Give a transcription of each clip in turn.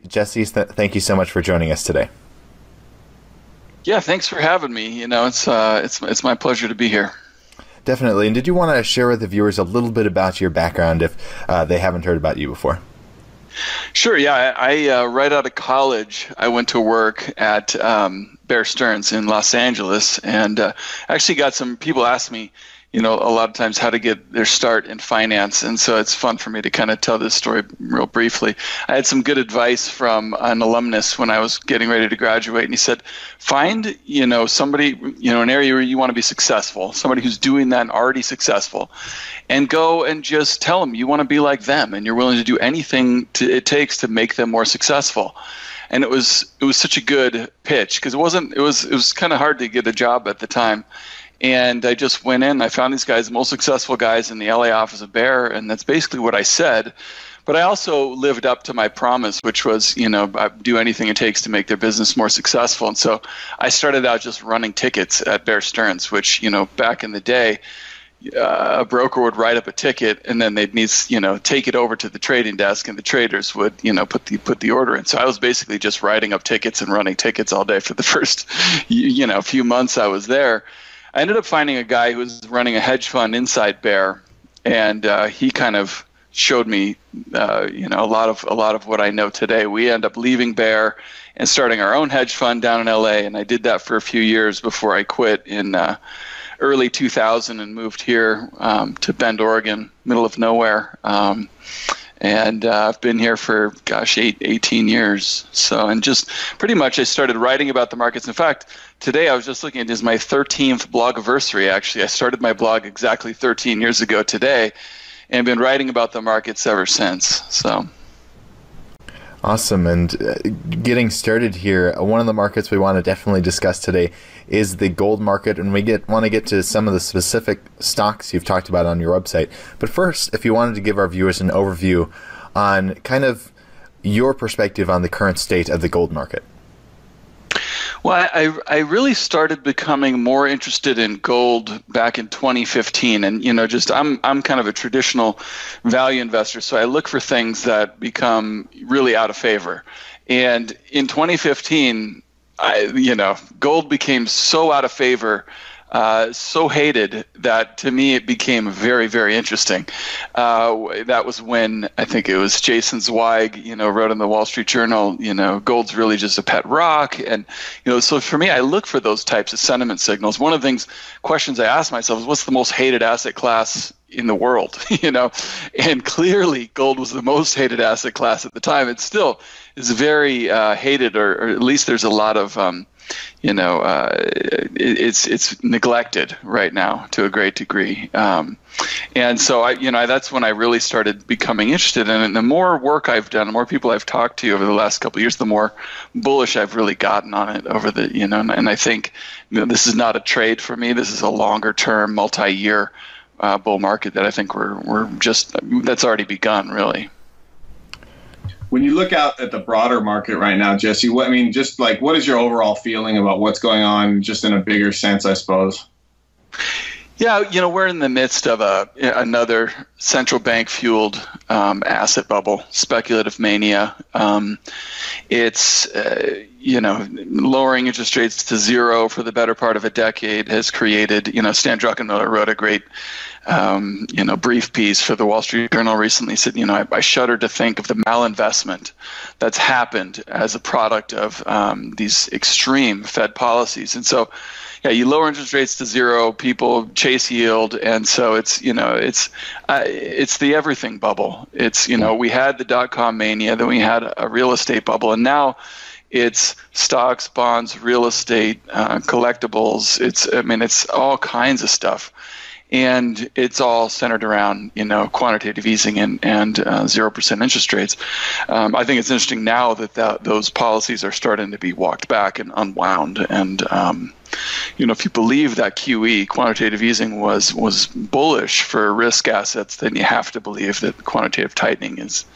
Jesse, thank you so much for joining us today. Yeah, thanks for having me. It's my pleasure to be here. Definitely. And did you want to share with the viewers a little bit about your background if they haven't heard about you before? Sure. Yeah, I right out of college, I went to work at Bear Stearns in Los Angeles, and actually got some people ask me, a lot of times how to get their start in finance. And so it's fun for me to kind of tell this story real briefly. I had some good advice from an alumnus when I was getting ready to graduate. And he said, find, somebody, an area where you want to be successful, somebody who's doing that and already successful, and go and just tell them you want to be like them and you're willing to do anything it takes to make them more successful. And it was such a good pitch because it was kind of hard to get a job at the time. And I just went in, I found these guys, the most successful guys in the LA office of Bear, and that's basically what I said. But I also lived up to my promise, which was, do anything it takes to make their business more successful. And so I started out just running tickets at Bear Stearns, which, back in the day, a broker would write up a ticket and then they'd need, take it over to the trading desk and the traders would, put the order in. So I was basically just writing up tickets and running tickets all day for the first, few months I was there. I ended up finding a guy who was running a hedge fund inside Bear, and he kind of showed me, a lot of what I know today. We ended up leaving Bear and starting our own hedge fund down in LA, and I did that for a few years before I quit in early 2000 and moved here to Bend, Oregon, middle of nowhere. And I've been here for, 18 years. So, and just pretty much I started writing about the markets. In fact, today I was just looking at this, my 13th blogiversary, actually. I started my blog exactly 13 years ago today and been writing about the markets ever since. So. Awesome. And getting started here, one of the markets we want to definitely discuss today is the gold market, and we want to get to some of the specific stocks you've talked about on your website. But first, if you wanted to give our viewers an overview on kind of your perspective on the current state of the gold market. Well, I really started becoming more interested in gold back in 2015, and I'm kind of a traditional value investor, so I look for things that become really out of favor. And in 2015, gold became so out of favor, so hated that to me it became very, very interesting. That was when I think it was Jason Zweig, wrote in the Wall Street Journal, gold's really just a pet rock. And, so for me, I look for those types of sentiment signals. One of the questions I ask myself is, what's the most hated asset class in the world? And clearly gold was the most hated asset class at the time. It still is very hated, or at least there's a lot of, it's neglected right now to a great degree. And so that's when I really started becoming interested in it. And the more work I've done, the more people I've talked to over the last couple of years, the more bullish I've really gotten on it over the, and I think, this is not a trade for me. This is a longer term, multi-year bull market that I think that's already begun, really. When you look out at the broader market right now, Jesse, what is your overall feeling about what's going on, just in a bigger sense, I suppose? Yeah, we're in the midst of another central bank fueled asset bubble, speculative mania. It's lowering interest rates to zero for the better part of a decade has created. Stan Druckenmiller wrote a great brief piece for the Wall Street Journal recently. Said, I shudder to think of the malinvestment that's happened as a product of these extreme Fed policies. And so, yeah, you lower interest rates to zero, people chase yield, and so it's the everything bubble. It's we had the dot-com mania, then we had a real estate bubble, and now it's stocks, bonds, real estate, collectibles. It's all kinds of stuff. And it's all centered around, quantitative easing and 0% interest rates. I think it's interesting now that those policies are starting to be walked back and unwound. And, if you believe that QE, quantitative easing, was bullish for risk assets, then you have to believe that quantitative tightening is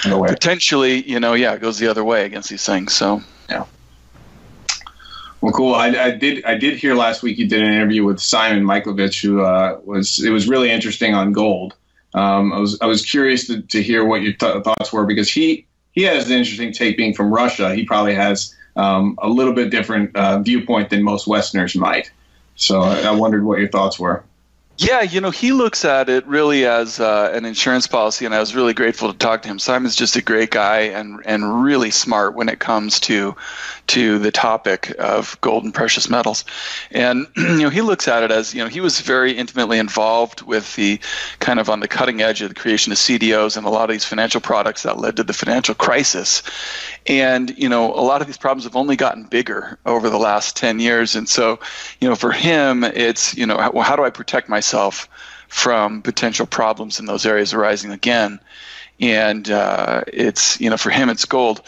potentially, it goes the other way against these things. So, yeah. Well, cool. I did hear last week you did an interview with Simon Michalovich, who it was really interesting on gold. I was curious to hear what your thoughts were, because he he has an interesting take being from Russia. He probably has a little bit different viewpoint than most Westerners might. So I wondered what your thoughts were. Yeah, he looks at it really as an insurance policy, and I was really grateful to talk to him. Simon's just a great guy and really smart when it comes to the topic of gold and precious metals. And he looks at it as he was very intimately involved with the kind of on the cutting edge of the creation of CDOs and a lot of these financial products that led to the financial crisis. And a lot of these problems have only gotten bigger over the last 10 years. And so for him, it's how do I protect myself from potential problems in those areas arising again? And it's for him it's gold.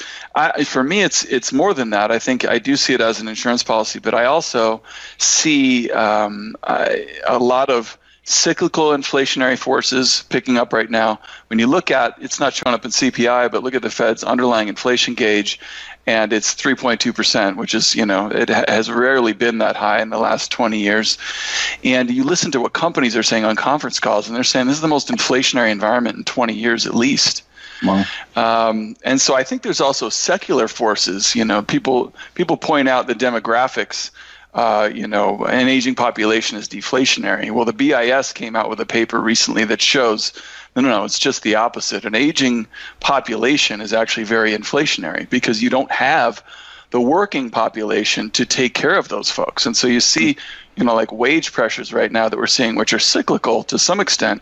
For me it's more than that. I think I do see it as an insurance policy, but I also see a lot of cyclical inflationary forces picking up right now. When you look at, it's not showing up in CPI, but look at the Fed's underlying inflation gauge, and it's 3.2%, which is, it has rarely been that high in the last 20 years. And you listen to what companies are saying on conference calls, and they're saying this is the most inflationary environment in 20 years at least. Wow. And so I think there's also secular forces. People point out the demographics. An aging population is deflationary. Well, the BIS came out with a paper recently that shows no, it's just the opposite. An aging population is actually very inflationary because you don't have the working population to take care of those folks. And so you see, like wage pressures right now that we're seeing, which are cyclical to some extent,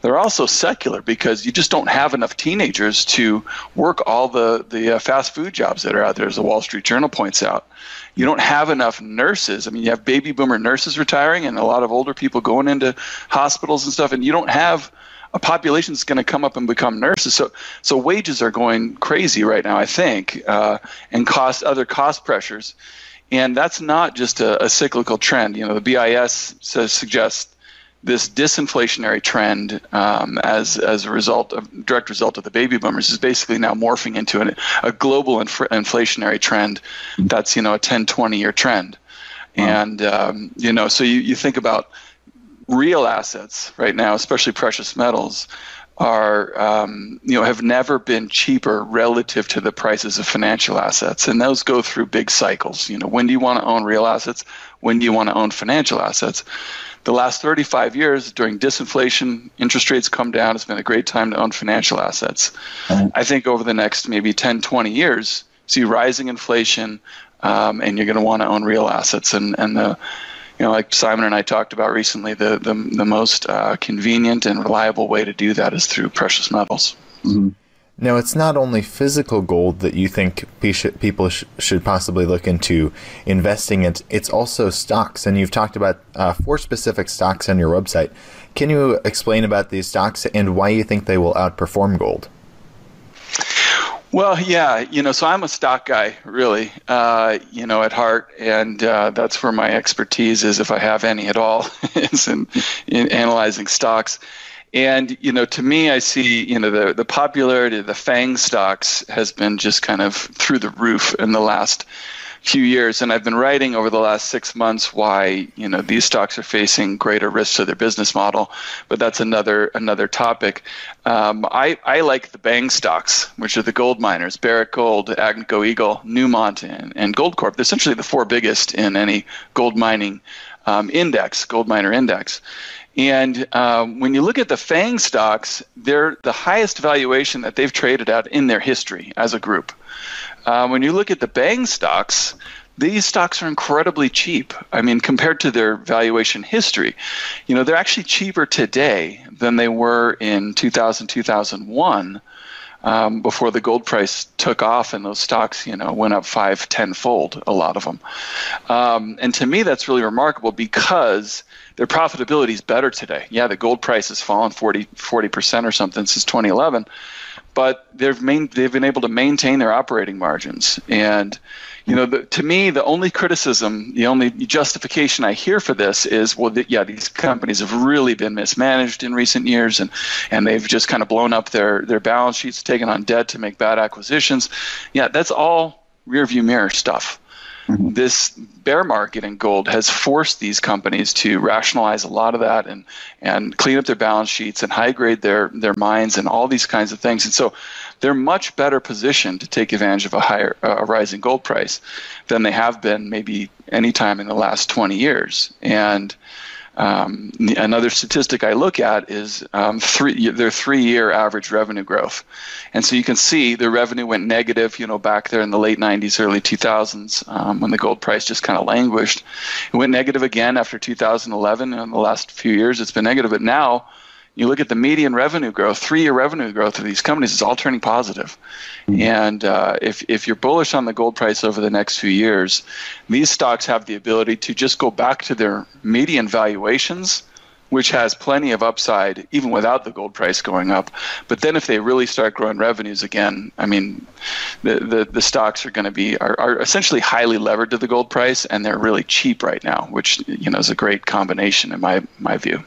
they're also secular because you just don't have enough teenagers to work all the fast food jobs that are out there, as the Wall Street Journal points out. You don't have enough nurses. I mean, you have baby boomer nurses retiring and a lot of older people going into hospitals and stuff, and you don't have a population that's going to come up and become nurses. So wages are going crazy right now, I think, and other cost pressures. And that's not just a cyclical trend. The BIS suggests this disinflationary trend as a direct result of the baby boomers is basically now morphing into a global inflationary trend that's, a 10, 20-year trend. Wow. And, so you think about real assets right now, especially precious metals, are have never been cheaper relative to the prices of financial assets, and those go through big cycles. When do you want to own real assets? When do you want to own financial assets? The last 35 years, during disinflation, interest rates come down. It's been a great time to own financial assets. Mm-hmm. I think over the next maybe 10, 20 years, see rising inflation, and you're going to want to own real assets. And the like Simon and I talked about recently, the most convenient and reliable way to do that is through precious metals. Mm-hmm. Now, it's not only physical gold that you think people should possibly look into investing in. It's also stocks, and you've talked about 4 specific stocks on your website. Can you explain about these stocks and why you think they will outperform gold? Well, yeah, so I'm a stock guy, really, at heart, and that's where my expertise is, if I have any at all, is in analyzing stocks. And, to me, I see, the popularity of the FANG stocks has been just kind of through the roof in the last few years. And I've been writing over the last 6 months why, these stocks are facing greater risks to their business model. But that's another topic. I like the BANG stocks, which are the gold miners: Barrick Gold, Agnico Eagle, Newmont, and Goldcorp. They're essentially the 4 biggest in any gold mining gold miner index. And when you look at the FANG stocks, they're the highest valuation that they've traded at in their history as a group. When you look at the BANG stocks, these stocks are incredibly cheap. I mean, compared to their valuation history, they're actually cheaper today than they were in 2000, 2001, before the gold price took off and those stocks, went up 5-10-fold, a lot of them. And to me, that's really remarkable because their profitability is better today. Yeah, the gold price has fallen 40% or something since 2011, but they've been able to maintain their operating margins. And to me, the only criticism, the only justification I hear for this is, these companies have really been mismanaged in recent years, and they've just kind of blown up their balance sheets, taken on debt to make bad acquisitions. Yeah, that's all rearview mirror stuff. Mm-hmm. This bear market in gold has forced these companies to rationalize a lot of that and clean up their balance sheets and high grade their mines and all these kinds of things. And so they're much better positioned to take advantage of a rising gold price than they have been maybe any time in the last 20 years. And another statistic I look at is their 3-year average revenue growth. And so you can see the revenue went negative, back there in the late 90s, early 2000s, when the gold price just kind of languished. It went negative again after 2011. And in the last few years, it's been negative. But now, you look at the median revenue growth, 3-year revenue growth of these companies is all turning positive. Mm-hmm. And if you're bullish on the gold price over the next few years, these stocks have the ability to just go back to their median valuations, which has plenty of upside even without the gold price going up. But then if they really start growing revenues again, I mean, the stocks are going to are essentially highly levered to the gold price, and they're really cheap right now, which is a great combination in my view.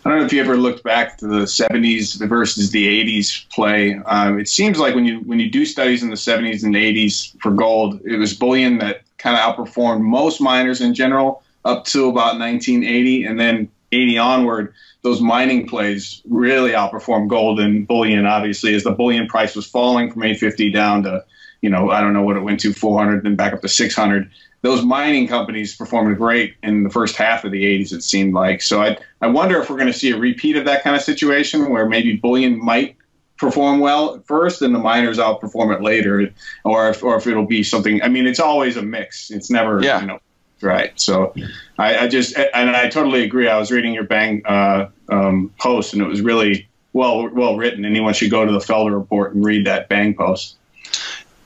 I don't know if you ever looked back to the 70s versus the 80s play. It seems like when you do studies in the 70s and 80s for gold, it was bullion that kind of outperformed most miners in general up to about 1980, and then 80 onward, those mining plays really outperformed gold and bullion, obviously, as the bullion price was falling from 850 down to, I don't know what it went to, 400, then back up to 600. Those mining companies performed great in the first half of the 80s, it seemed like. So I wonder if we're going to see a repeat of that kind of situation where maybe bullion might perform well at first and the miners outperform it later, or if it'll be something. I mean, it's always a mix. It's never, right. So I totally agree. I was reading your Bang post, and it was really well written. Anyone should go to the Felder Report and read that Bang post.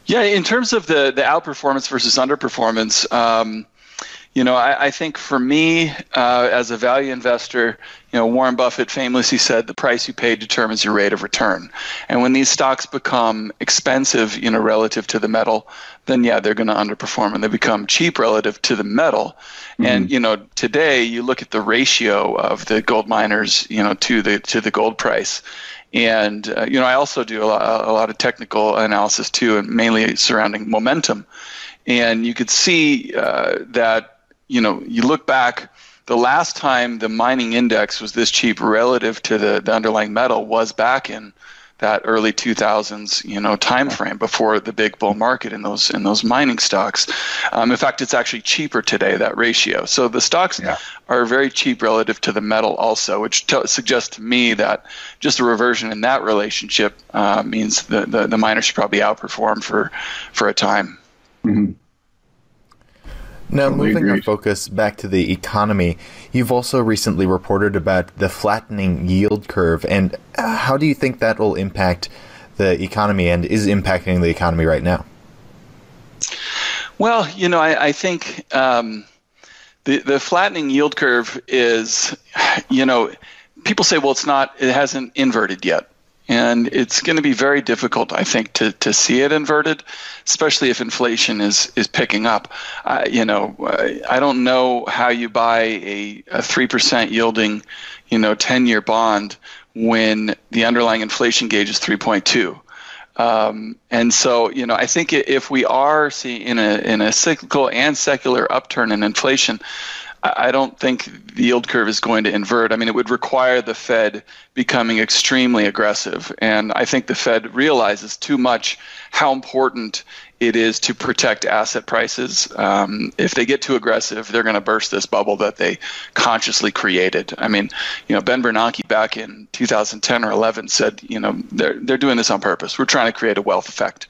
Yeah, in terms of the outperformance versus underperformance, I think for me as a value investor, Warren Buffett famously said the price you pay determines your rate of return. And when these stocks become expensive, relative to the metal, then they're going to underperform, and they become cheap relative to the metal. Mm-hmm. And today you look at the ratio of the gold miners, to the gold price. And, I also do a lot of technical analysis too, and mainly surrounding momentum. And you could see that, you look back, the last time the mining index was this cheap relative to the underlying metal was back in that early 2000s, time frame before the big bull market in those mining stocks. In fact, it's actually cheaper today, that ratio. So the stocks are very cheap relative to the metal also, which suggests to me that just a reversion in that relationship means the miners should probably outperform for a time. Mm-hmm. Now, moving our focus back to the economy, you've also recently reported about the flattening yield curve. And how do you think that will impact the economy, and is impacting the economy right now? Well, I think the flattening yield curve is, people say, well, it hasn't inverted yet. And it's going to be very difficult, I think, to see it inverted, especially if inflation is picking up. I don't know how you buy a 3% yielding, 10-year bond when the underlying inflation gauge is 3.2. And so, I think if we are seeing in a cyclical and secular upturn in inflation, I don't think the yield curve is going to invert. I mean, it would require the Fed becoming extremely aggressive. And I think the Fed realizes too much how important it is to protect asset prices. If they get too aggressive, they're going to burst this bubble that they consciously created. I mean, Ben Bernanke back in 2010 or 11 said, they're doing this on purpose. We're trying to create a wealth effect.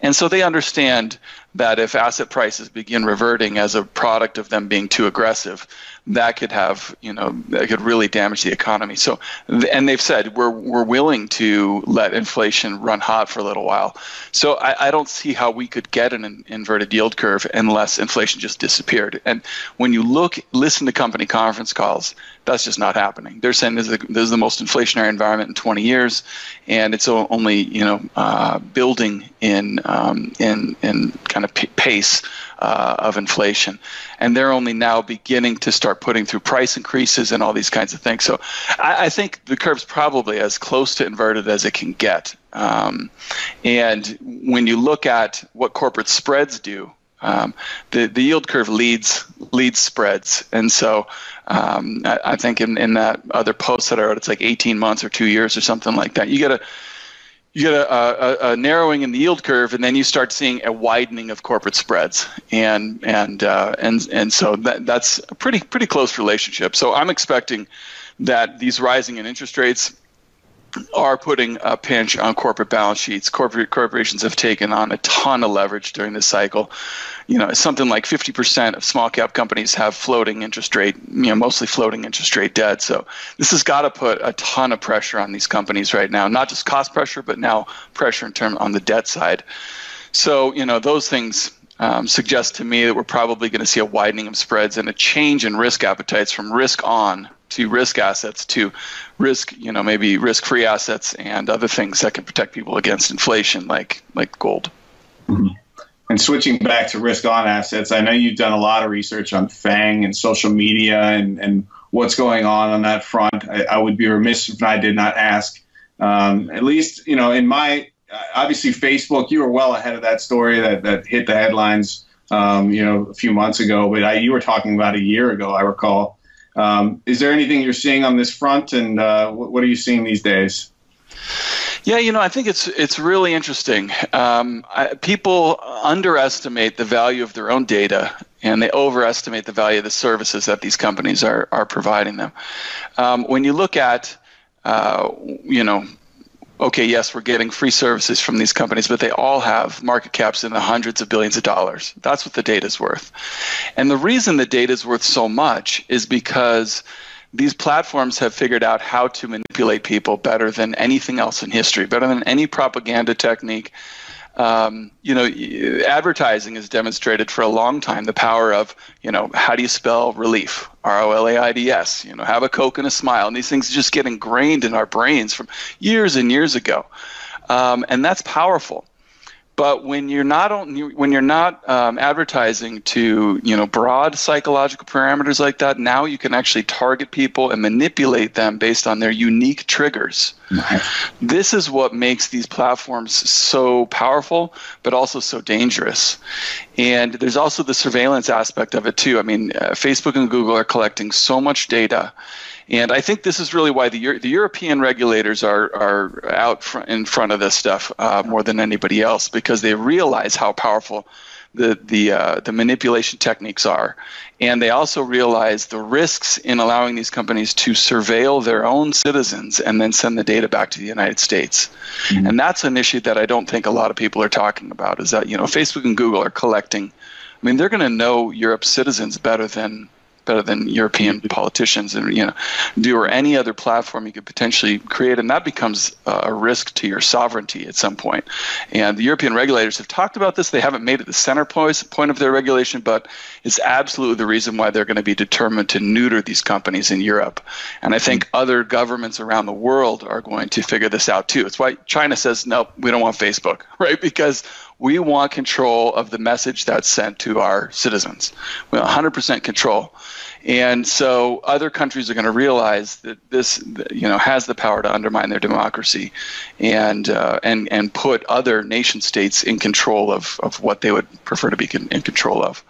And so they understand that if asset prices begin reverting as a product of them being too aggressive, that could have, that could really damage the economy. So, and they've said we're willing to let inflation run hot for a little while. So I don't see how we could get an inverted yield curve unless inflation just disappeared. And when you listen to company conference calls, that's just not happening. They're saying this is the most inflationary environment in 20 years, and it's only building in kind of pace of inflation, and they're only now beginning to start putting through price increases and all these kinds of things. So I think the curve's probably as close to inverted as it can get. And when you look at what corporate spreads do, the yield curve leads spreads, and so I think in that other post that I wrote, it's like 18 months or 2 years or something like that. You you get a narrowing in the yield curve, and then you start seeing a widening of corporate spreads, and so that's a pretty close relationship. So I'm expecting that these rising in interest rates are putting a pinch on corporate balance sheets. Corporations have taken on a ton of leverage during this cycle. Something like 50% of small cap companies have floating interest rate, mostly floating interest rate debt. So this has got to put a ton of pressure on these companies right now, not just cost pressure, but now pressure in terms on the debt side. So, those things suggest to me that we're probably going to see a widening of spreads and a change in risk appetites from risk on to risk assets to risk, maybe risk-free assets and other things that can protect people against inflation, like gold. Mm-hmm. And switching back to risk-on assets, I know you've done a lot of research on FANG and social media and what's going on that front. I would be remiss if I did not ask. At least, in my obviously Facebook, you were well ahead of that story that hit the headlines, a few months ago. But you were talking about a year ago, I recall. Is there anything you're seeing on this front, and what are you seeing these days? Yeah, I think it's really interesting. People underestimate the value of their own data, and they overestimate the value of the services that these companies are providing them. When you look at, okay, yes, we're getting free services from these companies, but they all have market caps in the hundreds of billions of dollars. That's what the data is worth. And the reason the data is worth so much is because these platforms have figured out how to manipulate people better than anything else in history, better than any propaganda technique. Advertising has demonstrated for a long time the power of, how do you spell relief? ROLAIDS, have a Coke and a smile. And these things just get ingrained in our brains from years and years ago. And that's powerful. But when you're not advertising to broad psychological parameters like that, now you can actually target people and manipulate them based on their unique triggers. Right. This is what makes these platforms so powerful, but also so dangerous. And there's also the surveillance aspect of it too. I mean, Facebook and Google are collecting so much data. And I think this is really why the European regulators are out in front of this stuff more than anybody else, because they realize how powerful the manipulation techniques are, and they also realize the risks in allowing these companies to surveil their own citizens and then send the data back to the United States. Mm-hmm. And that's an issue that I don't think a lot of people are talking about. Is that Facebook and Google are collecting. I mean, they're going to know Europe's citizens better than European politicians and or any other platform you could potentially create, and that becomes a risk to your sovereignty at some point. And the European regulators have talked about this. They haven't made it the center point of their regulation, but it's absolutely the reason why they're going to be determined to neuter these companies in Europe. And I think other governments around the world are going to figure this out too. It's why China says, no, we don't want Facebook, right? Because we want control of the message that's sent to our citizens. We want 100% control. And so other countries are going to realize that this, has the power to undermine their democracy and put other nation states in control of what they would prefer to be in control of.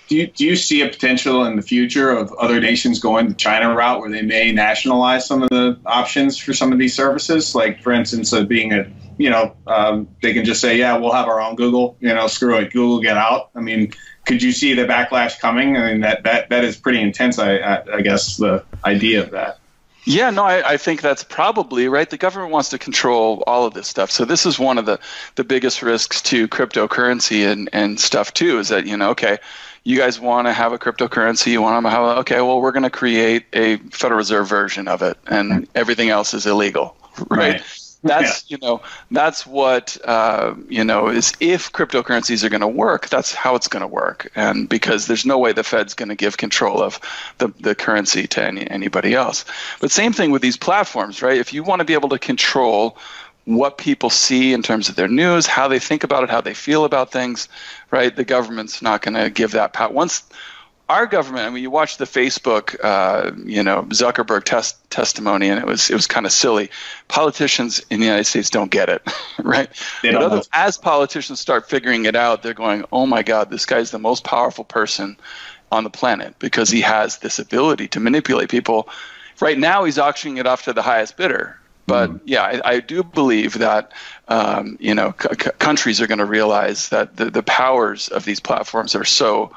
Do you see a potential in the future of other nations going the China route where they may nationalize some of the options for some of these services? Like, for instance, being they can just say, yeah, we'll have our own Google, screw it, Google, get out. I mean, could you see the backlash coming? I mean, that is pretty intense, I guess, the idea of that. Yeah, no, I think that's probably right. The government wants to control all of this stuff. So this is one of the biggest risks to cryptocurrency and stuff too, is that, okay, you guys want to have a cryptocurrency, you want to have okay, well, we're going to create a Federal Reserve version of it, and everything else is illegal, right? That's, that's what, is if cryptocurrencies are going to work, that's how it's going to work. And because there's no way the Fed's going to give control of the currency to anybody else. But same thing with these platforms, right? If you want to be able to control what people see in terms of their news, how they think about it, how they feel about things, right? The government's not going to give that power. Once our government, I mean, you watch the Facebook, Zuckerberg testimony, and it was kind of silly. Politicians in the United States don't get it, right? But as politicians start figuring it out, they're going, oh my God, this guy's the most powerful person on the planet because he has this ability to manipulate people. Right now, he's auctioning it off to the highest bidder. But yeah, I do believe that countries are going to realize that the powers of these platforms are so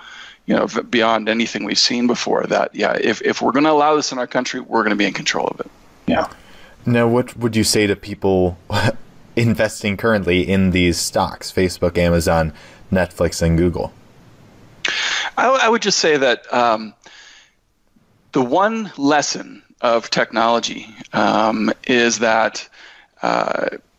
beyond anything we've seen before. That if we're going to allow this in our country, we're going to be in control of it. Yeah. Now, what would you say to people investing currently in these stocks, Facebook, Amazon, Netflix, and Google? I would just say that the one lesson of technology is that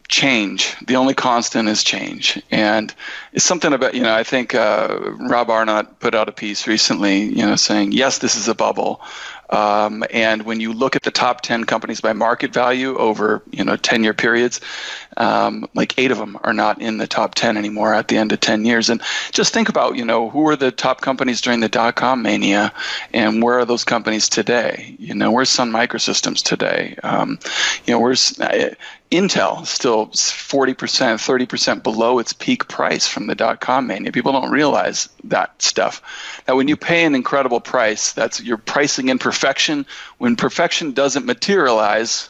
change. The only constant is change, and it's something about I think Rob Arnott put out a piece recently, saying yes, this is a bubble. And when you look at the top 10 companies by market value over 10-year periods, like 8 of them are not in the top 10 anymore at the end of 10 years. And just think about who were the top companies during the dot-com mania, and where are those companies today? Where's Sun Microsystems today? Where's Intel? Still 40%, 30% below its peak price from the dot-com mania. People don't realize that stuff. That when you pay an incredible price, you're pricing in perfection. When perfection doesn't materialize,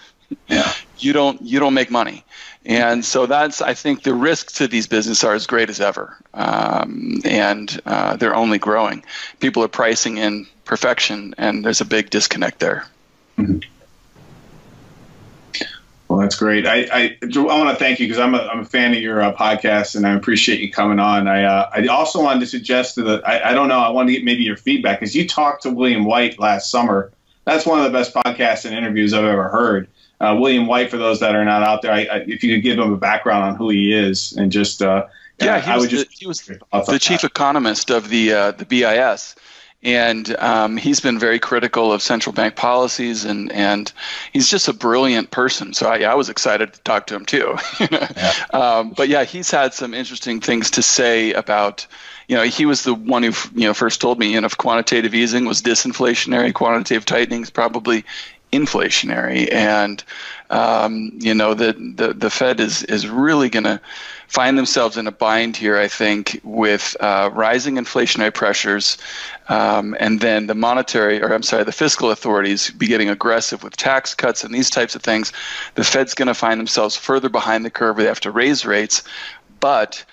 you don't make money. And so I think the risks to these businesses are as great as ever, and they're only growing. People are pricing in perfection, and there's a big disconnect there. Mm-hmm. Well, that's great. I want to thank you because I'm a fan of your podcast, and I appreciate you coming on. I also wanted to suggest I don't know. I wanted to get maybe your feedback because you talked to William White last summer. That's one of the best podcasts and interviews I've ever heard. William White, for those that are not out there, if you could give him a background on who he is and just he was the chief economist of the BIS. And he's been very critical of central bank policies, and he's just a brilliant person. So I was excited to talk to him too. But yeah, he's had some interesting things to say about. He was the one who first told me if quantitative easing was disinflationary, quantitative tightening is probably inflationary, and the Fed is really going to find themselves in a bind here, I think, with rising inflationary pressures, and then the fiscal authorities be getting aggressive with tax cuts and these types of things. The Fed's going to find themselves further behind the curve. They have to raise rates, but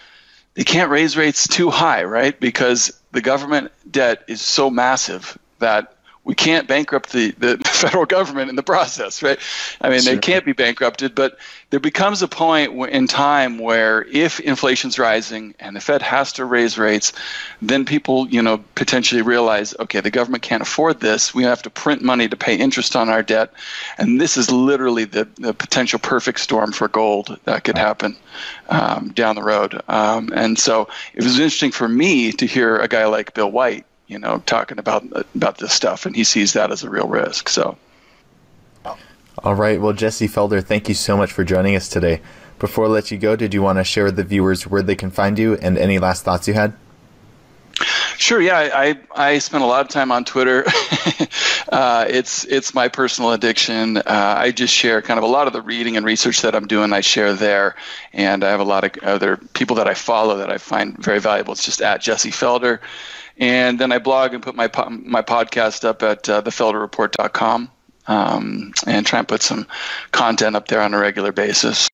they can't raise rates too high, right? Because the government debt is so massive that we can't bankrupt the federal government in the process, right? I mean, They can't be bankrupted, but there becomes a point in time where if inflation's rising and the Fed has to raise rates, then people, potentially realize, okay, the government can't afford this. We have to print money to pay interest on our debt. And this is literally the potential perfect storm for gold that could happen down the road. And so it was interesting for me to hear a guy like Bill White, talking about this stuff, and he sees that as a real risk. So, all right. Well, Jesse Felder, thank you so much for joining us today. Before I let you go, did you want to share with the viewers where they can find you and any last thoughts you had? Sure. Yeah, I spend a lot of time on Twitter. It's my personal addiction. I just share kind of a lot of the reading and research that I'm doing. I share there, and I have a lot of other people that I follow that I find very valuable. It's just at Jesse Felder. And then I blog and put my podcast up at thefelderreport.com, and try and put some content up there on a regular basis.